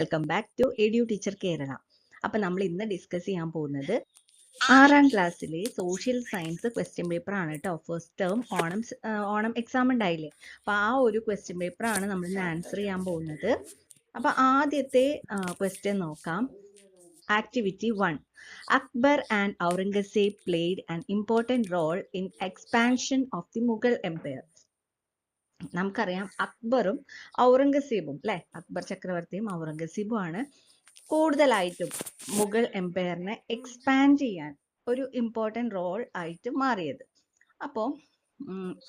Welcome back to edu teacher Kerala. അപ്പൊ നമ്മൾ ഇന്ന് ഡിസ്കസ് ചെയ്യാൻ പോകുന്നത് 6ാം ക്ലാസ്സിലെ സോഷ്യൽ സയൻസ് ക്വസ്റ്റ്യൻ പേപ്പർ ആണ് കേട്ടോ. ഫസ്റ്റ് ടേം ഓണം എക്സാം ഉണ്ടായില്ലേ, അപ്പൊ ആ ഒരു ക്വസ്റ്റ്യൻ പേപ്പർ ആണ് നമ്മൾ ഇന്ന് ആൻസർ ചെയ്യാൻ പോകുന്നത്. അപ്പൊ ആദ്യത്തെ ക്വസ്റ്റ്യൻ നോക്കാം. Activity 1. Akbar and Aurangzeb played an important role in expansion of the Mughal Empire. നമുക്കറിയാം അക്ബറും ഔറംഗസീബും അല്ലെ, അക്ബർ ചക്രവർത്തിയും ഔറംഗസീബും ആണ് കൂടുതലായിട്ടും മുഗൾ എംപയറിനെ എക്സ്പാൻഡ് ചെയ്യാൻ ഒരു ഇമ്പോർട്ടൻറ്റ് റോൾ ആയിട്ട് മാറിയത്. അപ്പോൾ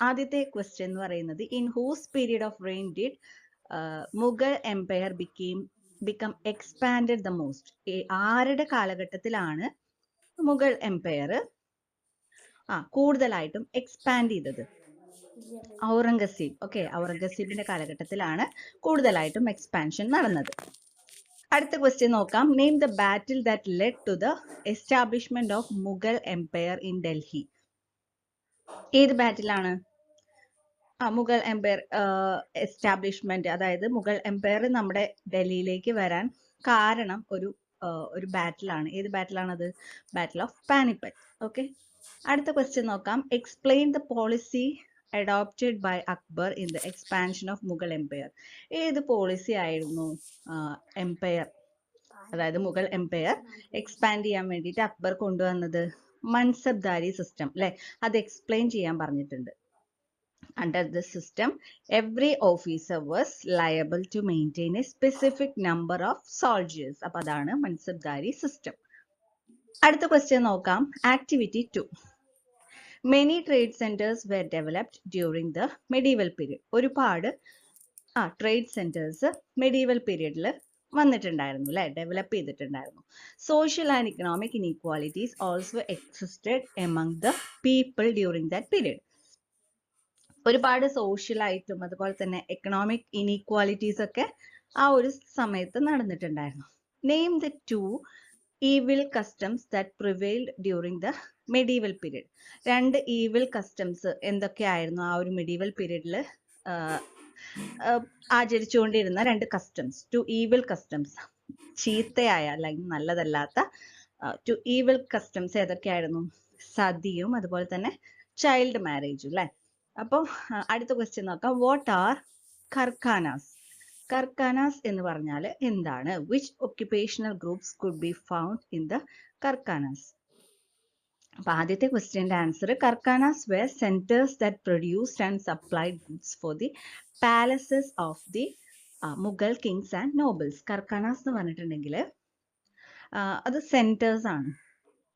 ആദ്യത്തെ ക്വസ്റ്റ്യൻ എന്ന് പറയുന്നത്, in whose period of reign did Mughal empire become expanded the most? ആരുടെ കാലഘട്ടത്തിലാണ് മുഗൾ എംപയർ കൂടുതലായിട്ടും എക്സ്പാൻഡ് ചെയ്തത്? ഔറംഗസീബ്. ഓക്കെ, ഔറംഗസീബിന്റെ കാലഘട്ടത്തിലാണ് കൂടുതലായിട്ടും എക്സ്പാൻഷൻ നടന്നത്. അടുത്ത ക്വസ്റ്റ്യൻ നോക്കാം. Name the battle that led to the establishment of Mughal empire in Delhi. ഏത് ബാറ്റിലാണ് മുഗൾ എംപയർ എസ്റ്റാബ്ലിഷ്മെന്റ്, അതായത് മുഗൾ എംപയർ നമ്മുടെ ഡൽഹിയിലേക്ക് വരാൻ കാരണം ഒരു ബാറ്റിലാണ്. ഏത് ബാറ്റിലാണത്? Battle of Panipat. ഓക്കെ, അടുത്ത ക്വസ്റ്റ്യൻ നോക്കാം. Explain the policy adopted by Akbar in the expansion of Mughal Empire. ഏത് പോളിസി ആയിരുന്നു എംപയർ, അതായത് മുഗൾ എംപയർ എക്സ്പാൻഡ് ചെയ്യാൻ വേണ്ടിയിട്ട് അക്ബർ കൊണ്ടുവന്നത്? മൻസബ്ദാരി സിസ്റ്റം അല്ലെ, അത് എക്സ്പ്ലെയിൻ ചെയ്യാൻ പറഞ്ഞിട്ടുണ്ട്. Under this system, every officer was liable to maintain a specific number of soldiers. അപ്പൊ അതാണ് മൻസബ്ദാരി സിസ്റ്റം. അടുത്ത ക്വസ്റ്റ്യൻ നോക്കാം. Activity 2. Many trade centers were developed during the medieval period. ഒരുപാട് ട്രേഡ് സെന്റേഴ്സ് മെഡീവൽ പീരീഡിൽ വന്നിട്ടുണ്ടായിരുന്നു അല്ലെ, ഡെവലപ്പ് ചെയ്തിട്ടുണ്ടായിരുന്നു. Social and economic inequalities also existed among the people during that period. ഒരുപാട് സോഷ്യലായിട്ടും അതുപോലെ തന്നെ എക്കണോമിക് ഇനീക്വാലിറ്റീസ് ഒക്കെ ആ ഒരു സമയത്ത് നടന്നിട്ടുണ്ടായിരുന്നു. Name the 2 evil customs that prevailed during the medieval period. 2 evil customs എന്തൊക്കെയായിരുന്നു ആ ഒരു medieval പീരീഡിൽ ആചരിച്ചുകൊണ്ടിരുന്ന 2 customs? 2 evil customs, ചീത്തയായ അല്ലെങ്കിൽ നല്ലതല്ലാത്ത 2 evil customs ഏതൊക്കെയായിരുന്നു? സതിയും അതുപോലെ തന്നെ ചൈൽഡ് മാരേജും അല്ലെ. അപ്പോൾ അടുത്ത ക്വസ്റ്റ്യൻ നോക്കാം. What R കർഖാനാസ്? കർഖാനാസ് എന്ന് പറഞ്ഞാൽ എന്താണ്? Which occupational groups could be found in the karkhanas? അപ്പൊ ആദ്യത്തെ ക്വസ്റ്റ്യന്റെ answer, karkhanas were centres that produced and supplied goods for the palaces of the Mughal kings and nobles. Karkhanas എന്ന് പറഞ്ഞിട്ടുണ്ടെങ്കിൽ അത് സെന്റേഴ്സ് ആണ്.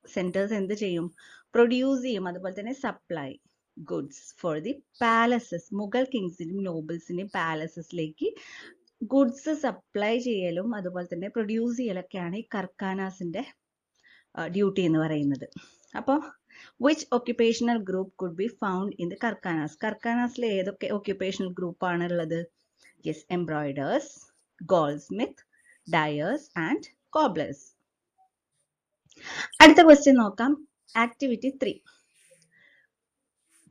സെന്റേഴ്സ് എന്ത് ചെയ്യും? പ്രൊഡ്യൂസ് ചെയ്യും, അതുപോലെ തന്നെ supply goods for the palaces. Mughal കിങ്സിനും നോബിൾസിന്റെയും പാലസസിലേക്ക് ഗുഡ്സ് സപ്ലൈ ചെയ്യലും അതുപോലെ തന്നെ പ്രൊഡ്യൂസ് ചെയ്യലൊക്കെയാണ് ഈ കർഖാനാസിന്റെ ഡ്യൂട്ടി എന്ന് പറയുന്നത്. അപ്പോൾ which occupational group could be found in the karkhanas? കർഖാനാസിൽ ഏതൊക്കെ ഒക്യുപേഷണൽ ഗ്രൂപ്പ് ആണ് ഉള്ളത്? Yes, embroiders, goldsmith, dyers and cobblers. അടുത്ത ക്വസ്റ്റ്യൻ നോക്കാം. Activity 3.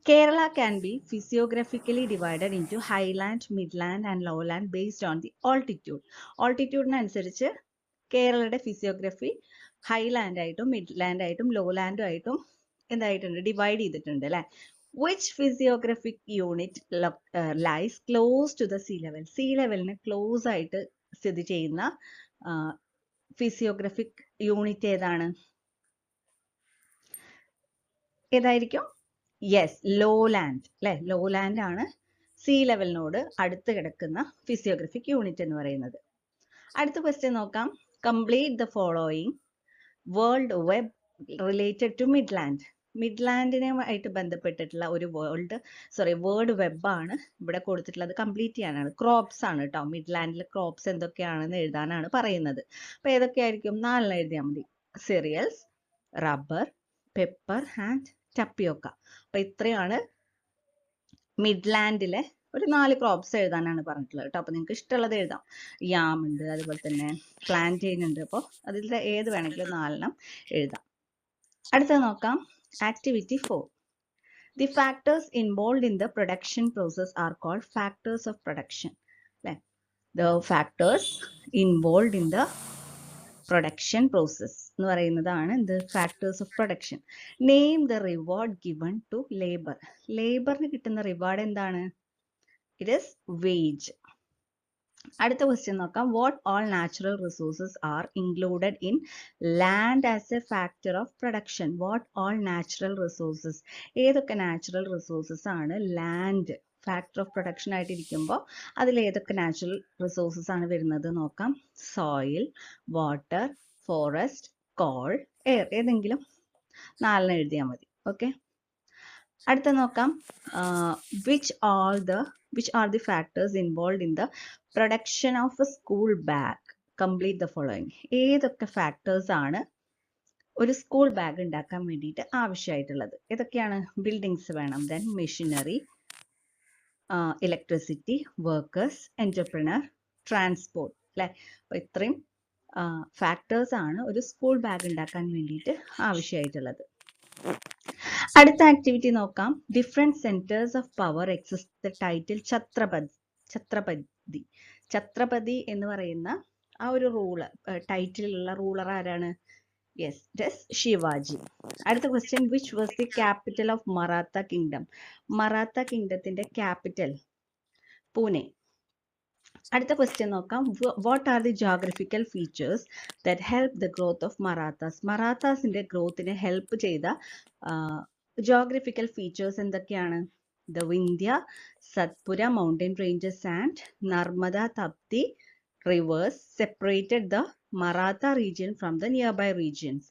Kerala can be physiographically divided into highland, midland and lowland based on the altitude. ഓൾട്ടിറ്റ്യൂഡിനനുസരിച്ച് കേരളയുടെ physiography Highland ആയിട്ടും Midland ആയിട്ടും ലോലാൻഡും ആയിട്ടും എന്തായിട്ടുണ്ട്? ഡിവൈഡ് ചെയ്തിട്ടുണ്ട് അല്ലെ. Which physiographic unit lies close to the sea level? Sea ലെവലിന് close ആയിട്ട് സ്ഥിതി ചെയ്യുന്ന ഫിസിയോഗ്രഫിക് യൂണിറ്റ് ഏതാണ്? ഏതായിരിക്കും? യെസ്, ലോലാൻഡ് അല്ലെ. ലോലാൻഡ് ആണ് സീ ലെവലിനോട് അടുത്ത് കിടക്കുന്ന ഫിസിയോഗ്രഫിക് യൂണിറ്റ് എന്ന് പറയുന്നത്. അടുത്ത ക്വസ്റ്റ്യൻ നോക്കാം. Complete the following word web related to midland. മിഡ്ലാൻഡിനുമായിട്ട് ബന്ധപ്പെട്ടിട്ടുള്ള ഒരു വേർഡ് വെബ് ആണ് ഇവിടെ കൊടുത്തിട്ടുള്ളത്. കംപ്ലീറ്റ് ചെയ്യാനാണ്. ക്രോപ്സ് ആണ് കേട്ടോ. മിഡ്ലാൻഡിലെ ക്രോപ്സ് എന്തൊക്കെയാണെന്ന് എഴുതാനാണ് പറയുന്നത്. അപ്പൊ ഏതൊക്കെയായിരിക്കും? 4 എഴുതിയാൽ മതി. Cereals, rubber, pepper and ടപ്പിയോക്ക. അപ്പൊ ഇത്രയാണ് മിഡ്ലാൻഡിലെ ഒരു 4 ക്രോപ്സ് എഴുതാനാണ് പറഞ്ഞിട്ടുള്ളത് കേട്ടോ. അപ്പൊ നിങ്ങൾക്ക് ഇഷ്ടമുള്ളത് എഴുതാം. യാം ഉണ്ട്, അതുപോലെ തന്നെ പ്ലാന്റെയിൻ ഉണ്ട്. അപ്പോൾ അതിലെ ഏത് വേണമെങ്കിലും 4 എഴുതാം. അടുത്തത് നോക്കാം. Activity 4. The factors involve in the production process are called factors of production അല്ലെ. The factors involved in the production process എന്ന് പറയുന്നതാണ് എന്ത് factors of production. Name the reward given to labour. ലേബറിന് കിട്ടുന്ന റിവാർഡ് എന്താണ്? It is wage. അടുത്ത question നോക്കാം. What all natural resources are included in land as a factor of production? What all natural resources, ഏതൊക്കെ natural resources ആണ് land factor of production ആയിട്ടിരിക്കുമ്പോൾ അതിൽ ഏതൊക്കെ natural resources ആണ് വരുന്നത് നോക്കാം. Soil, water, forest, call, air, ഏതെങ്കിലും 4 എഴുതിയാൽ മതി. ഓക്കെ, അടുത്ത നോക്കാം. Which are the factors involve in the production of A school bag? Complete the following. ഏതൊക്കെ ഫാക്ടേഴ്സ് ആണ് ഒരു സ്കൂൾ ബാഗ് ഉണ്ടാക്കാൻ വേണ്ടിയിട്ട് ആവശ്യമായിട്ടുള്ളത്? ഏതൊക്കെയാണ്? ബിൽഡിങ്സ് വേണം, then machinery, electricity, workers, entrepreneur, transport, അല്ലെ? അപ്പൊ ഇത്രയും ഫാക്ടേഴ്സ് ആണ് ഒരു സ്കൂൾ ബാഗ് ഉണ്ടാക്കാൻ വേണ്ടിയിട്ട് ആവശ്യമായിട്ടുള്ളത്. അടുത്ത ആക്ടിവിറ്റി നോക്കാം. Different centres of power exist. The title Chhatrapati എന്ന് പറയുന്ന ആ ഒരു ടൈറ്റിലുള്ള റൂളർ ആരാണ്? Yes, it is Shivaji. അടുത്ത question. Which was the capital of Maratha kingdom? Maratha കിങ്ഡത്തിന്റെ ക്യാപിറ്റൽ പൂനെ. അടുത്ത ക്വസ്റ്റ്യൻ നോക്കാം. What are the geographical features that help the growth of Marathas? മറാത്താസിന്റെ ഗ്രോത്തിനെ ഹെൽപ്പ് ചെയ്ത ജോഗ്രഫിക്കൽ ഫീച്ചേഴ്സ് എന്തൊക്കെയാണ്? The Vindhya Satpura mountain ranges and Narmada Tapti rivers separated the Maratha region from the nearby regions.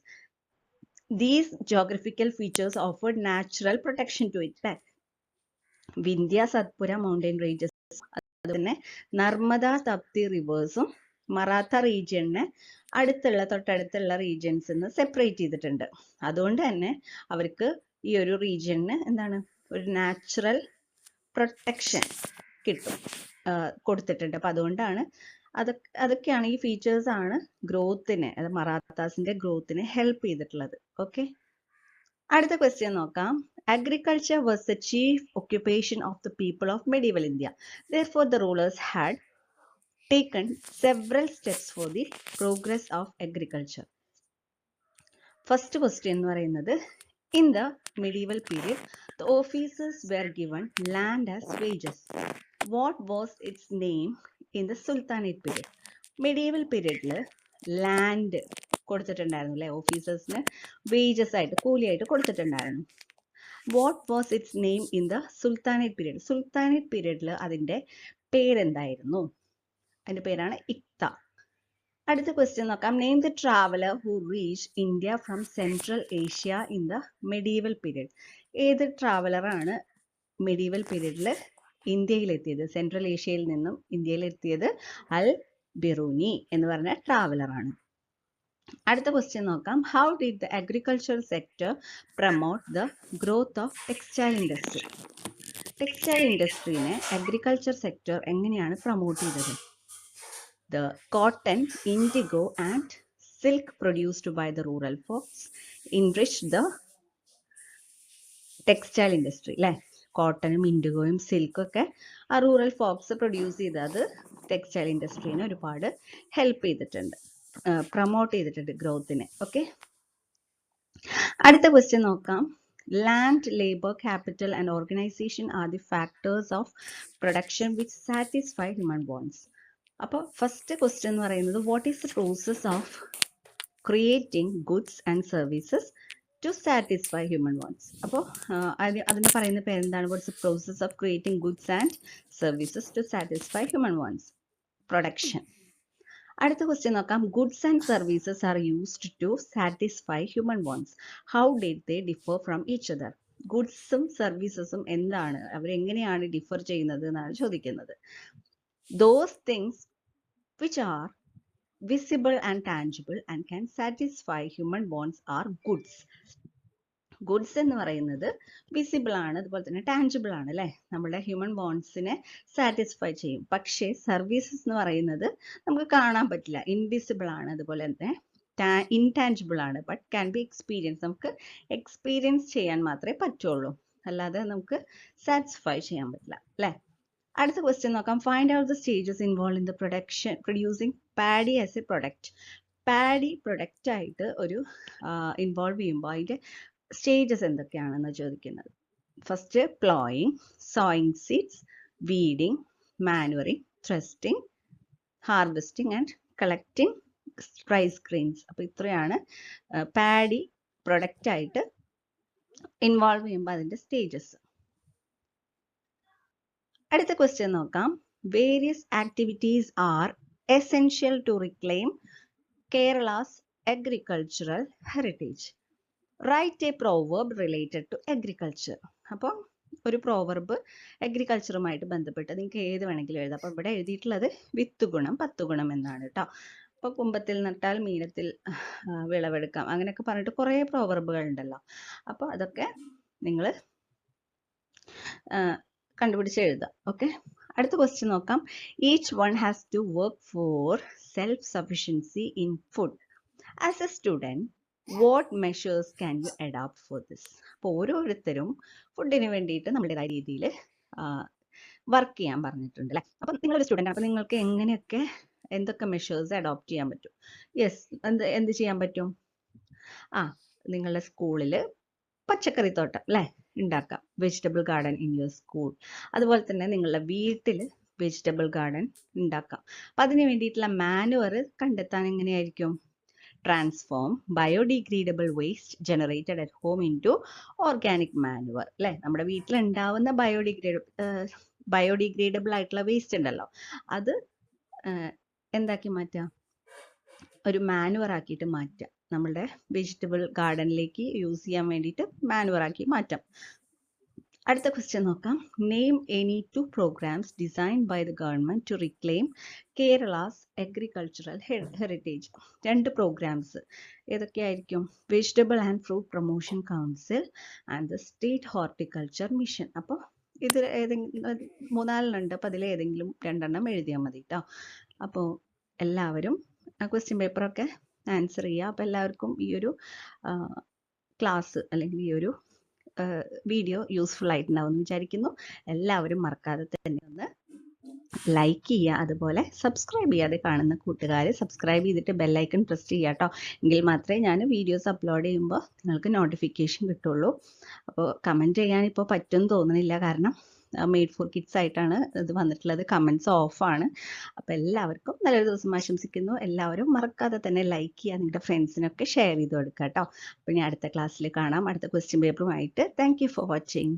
These geographical features offered natural protection to it. Vindhya Satpura mountain ranges, അതുതന്നെ നർമ്മദ തപ്തി റിവേഴ്സും മറാത്ത റീജിയനെ തൊട്ടടുത്തുള്ള regions നിന്ന് separate ചെയ്തിട്ടുണ്ട്. അതുകൊണ്ട് തന്നെ അവർക്ക് ഈ ഒരു റീജിയന് എന്താണ്, ഒരു നാച്ചുറൽ പ്രൊട്ടക്ഷൻ കൊടുത്തിട്ടുണ്ട്. അപ്പൊ അതുകൊണ്ടാണ് അതൊക്കെയാണ്, ഈ ഫീച്ചേഴ്സ് ആണ് ഗ്രോത്തിനെ, അത് മറാത്താസിന്റെ ഗ്രോത്തിനെ ഹെൽപ്പ് ചെയ്തിട്ടുള്ളത്. ഓക്കെ, അടുത്ത ക്വസ്റ്റ്യൻ നോക്കാം. Agriculture was the chief occupation of the people of medieval India. Therefore, the rulers had taken several steps for the progress of agriculture. First question എന്ന് പറയുന്നത്, in the medieval period, the officers were given land as wages. What was its name in the Sultanate period? Medieval period land കൊടുത്തിട്ടുണ്ടായിരുന്നു അല്ലെ, ഓഫീസേഴ്സിന് wages ആയിട്ട്, കൂലിയായിട്ട് കൊടുത്തിട്ടുണ്ടായിരുന്നു. What was it's name in the sultanate period? Sultanate പീരീഡിൽ അതിന്റെ പേരെന്തായിരുന്നു? അതിന്റെ പേരാണ് ഇക്ത. അടുത്ത ക്വസ്റ്റ്യൻ നോക്കാം. Name the traveller who reach India from central Asia in the medieval period. ഏത് ട്രാവലറാണ് മെഡീവൽ പീരീഡിൽ ഇന്ത്യയിലെത്തിയത്? സെൻട്രൽ ഏഷ്യയിൽ നിന്നും ഇന്ത്യയിലെത്തിയത് അൽ ബിറൂനി എന്ന് പറഞ്ഞ ട്രാവലറാണ്. അടുത്ത ക്വസ്റ്റ്യൻ നോക്കാം. How did the agriculture sector promote the growth of textile industry? Textile ഇൻഡസ്ട്രീനെ അഗ്രികൾച്ചർ സെക്ടർ എങ്ങനെയാണ് പ്രൊമോട്ട് ചെയ്തത്? The cotton, indigo and silk produced by the rural folks enriched the textile industry. അല്ലെ, കോട്ടനും ഇൻഡിഗോയും സിൽക്കും ഒക്കെ ആ റൂറൽ ഫോക്സ് പ്രൊഡ്യൂസ് ചെയ്തത് textile ഇൻഡസ്ട്രീനെ ഒരുപാട് ഹെൽപ്പ് ചെയ്തിട്ടുണ്ട്, പ്രൊമോട്ട് ചെയ്തിട്ടുണ്ട് ഗ്രോത്തിനെ. ഓക്കെ, അടുത്ത ക്വസ്റ്റ്യൻ നോക്കാം. Land, labour, capital and organisation are the factors of production which satisfy human ബോൺസ്. അപ്പോൾ ഫസ്റ്റ് ക്വസ്റ്റ്യൻ എന്ന് പറയുന്നത്, what is the process of creating goods and services to satisfy human wants? അപ്പോൾ അതിന് പറയുന്ന പേരെന്താണ്? What's the process of creating goods and services to satisfy human wants? Production. അടുത്ത question നോക്കാം. Goods and services are used to satisfy human wants. How did they differ from each other? ഗുഡ്സും സർവീസസും എന്താണ്, അവരെങ്ങനെയാണ് ഡിഫർ ചെയ്യുന്നത് എന്നാണ് ചോദിക്കുന്നത്. Those things which are visible and tangible and can satisfy human wants are goods. Goods എന്ന് പറയുന്നത് visible ആണ്, അതുപോലെ തന്നെ ടാഞ്ചിബിൾ ആണ് അല്ലെ, നമ്മുടെ ഹ്യൂമൻ വോൺസിനെ സാറ്റിസ്ഫൈ ചെയ്യും. പക്ഷേ സർവീസസ് എന്ന് പറയുന്നത് നമുക്ക് കാണാൻ പറ്റില്ല, ഇൻവിസിബിൾ ആണ്, അതുപോലെ തന്നെ ഇൻടാഞ്ചിബിൾ ആണ്, ബട്ട് ക്യാൻ ബി എക്സ്പീരിയൻസ്, നമുക്ക് എക്സ്പീരിയൻസ് ചെയ്യാൻ മാത്രമേ പറ്റുള്ളൂ, അല്ലാതെ നമുക്ക് സാറ്റിസ്ഫൈ ചെയ്യാൻ പറ്റില്ല അല്ലെ. അടുത്ത ക്വസ്റ്റ്യൻ നോക്കാം. Find out the stages involve in the producing paddy as a product. Paddy product ആയിട്ട് ഒരു ഇൻവോൾവ് ചെയ്യുമ്പോൾ അതിൻ്റെ സ്റ്റേജസ് എന്തൊക്കെയാണെന്ന് ചോദിക്കുന്നത്. First ploughing, sowing seeds, weeding, manuring, threshing, harvesting and collecting rice grains. അപ്പോൾ ഇത്രയാണ് പാഡി പ്രൊഡക്റ്റ് ആയിട്ട് ഇൻവോൾവ് ചെയ്യുമ്പോൾ അതിൻ്റെ സ്റ്റേജസ്. അടുത്ത ക്വസ്റ്റ്യൻ നോക്കാം. Various activities are essential to reclaim Kerala's agricultural heritage. Write a proverb related to agriculture. അപ്പോൾ ഒരു proverb അഗ്രികൾച്ചറുമായിട്ട് ബന്ധപ്പെട്ട് നിങ്ങൾക്ക് ഏത് വേണമെങ്കിലും എഴുതാം. അപ്പോൾ ഇവിടെ എഴുതിയിട്ടുള്ളത് വിത്ത് ഗുണം 10 ഗുണം എന്നാണ് കേട്ടോ. അപ്പോൾ കുമ്പത്തിൽ നട്ടാൽ മീനത്തിൽ വിളവെടുക്കാം, അങ്ങനെയൊക്കെ പറഞ്ഞിട്ട് കുറേ പ്രോവർബുകൾ ഉണ്ടല്ലോ. അപ്പോൾ അതൊക്കെ നിങ്ങൾ കണ്ടുപിടിച്ച് എഴുതാം. ഓക്കെ, അടുത്ത ക്വസ്റ്റ്യൻ നോക്കാം. Each one has to work for self sufficiency in food. As a student, what measures can you adapt for this? അപ്പോൾ ഓരോരുത്തരും ഫുഡിന് വേണ്ടിയിട്ട് നമ്മുടേതായ രീതിയിൽ വർക്ക് ചെയ്യാൻ പറഞ്ഞിട്ടുണ്ട് അല്ലേ. അപ്പം നിങ്ങളൊരു സ്റ്റുഡൻ്റ്, അപ്പം നിങ്ങൾക്ക് എങ്ങനെയൊക്കെ എന്തൊക്കെ മെഷേഴ്സ് അഡോപ്റ്റ് ചെയ്യാൻ പറ്റും? യെസ്, എന്ത് ചെയ്യാൻ പറ്റും? നിങ്ങളുടെ സ്കൂളിൽ പച്ചക്കറിത്തോട്ടം അല്ലേ ഉണ്ടാക്കാം, vegetable garden in your school. അതുപോലെ തന്നെ നിങ്ങളുടെ വീട്ടിൽ വെജിറ്റബിൾ ഗാർഡൻ ഉണ്ടാക്കാം. അപ്പം അതിന് വേണ്ടിയിട്ടുള്ള മാനുവർ കണ്ടെത്താൻ എങ്ങനെയായിരിക്കും? Transform biodegradable waste generated at home into organic manoeuvre അല്ലേ. നമ്മുടെ വീട്ടിലുണ്ടാവുന്ന ബയോഡിഗ്രേഡബിൾ ആയിട്ടുള്ള വേസ്റ്റ് ഉണ്ടല്ലോ, അത് എന്താക്കി മാറ്റാം? ഒരു മാനുവർ ആക്കിയിട്ട് മാറ്റാം. നമ്മളുടെ വെജിറ്റബിൾ ഗാർഡനിലേക്ക് യൂസ് ചെയ്യാൻ വേണ്ടിയിട്ട് മാനുവർ ആക്കി മാറ്റാം. അടുത്ത ക്വസ്റ്റ്യൻ നോക്കാം. Name any 2 programmes designed by the government to reclaim Kerala's agricultural heritage. 2 programmes ഏതൊക്കെയായിരിക്കും? Vegetable and fruit promotion council and the state horticulture mission. അപ്പോൾ ഇത് ഏതെങ്കിലും 3-4 ഉണ്ട്. അപ്പോൾ അതിൽ ഏതെങ്കിലും 2 എഴുതിയാൽ മതി കേട്ടോ. അപ്പോൾ എല്ലാവരും ക്വസ്റ്റ്യൻ പേപ്പറൊക്കെ ആൻസർ ചെയ്യുക. അപ്പോൾ എല്ലാവർക്കും ഈ ഒരു ക്ലാസ് അല്ലെങ്കിൽ ഈ ഒരു വീഡിയോ യൂസ്ഫുൾ ആയിട്ടുണ്ടാവും എന്ന് വിചാരിക്കുന്നു. എല്ലാവരും മറക്കാതെ തന്നെ ഒന്ന് ലൈക്ക് ചെയ്യുക, അതുപോലെ സബ്സ്ക്രൈബ് ചെയ്യാതെ കാണുന്ന കൂട്ടുകാർ സബ്സ്ക്രൈബ് ചെയ്തിട്ട് ബെല്ലൈക്കൺ പ്രസ് ചെയ്യുക കേട്ടോ. എങ്കിൽ മാത്രമേ ഞാൻ വീഡിയോസ് അപ്ലോഡ് ചെയ്യുമ്പോൾ നിങ്ങൾക്ക് നോട്ടിഫിക്കേഷൻ കിട്ടുള്ളൂ. അപ്പോൾ കമൻറ്റ് ചെയ്യാൻ ഇപ്പോൾ പറ്റുമെന്ന് തോന്നുന്നില്ല, കാരണം മെയ്ഡ് ഫോർ കിഡ്സ് ആയിട്ടാണ് ഇത് വന്നിട്ടുള്ളത്. കമൻറ്റ്സ് ഓഫാണ്. അപ്പോൾ എല്ലാവർക്കും നല്ലൊരു ദിവസം ആശംസിക്കുന്നു. എല്ലാവരും മറക്കാതെ തന്നെ ലൈക്ക് ചെയ്യുക, നിങ്ങളുടെ ഫ്രണ്ട്സിനൊക്കെ ഷെയർ ചെയ്ത് കൊടുക്കുക കേട്ടോ. അപ്പോൾ ഇനി അടുത്ത ക്ലാസ്സിൽ കാണാം, അടുത്ത ക്വസ്റ്റ്യൻ പേപ്പറുമായിട്ട്. Thank you for watching.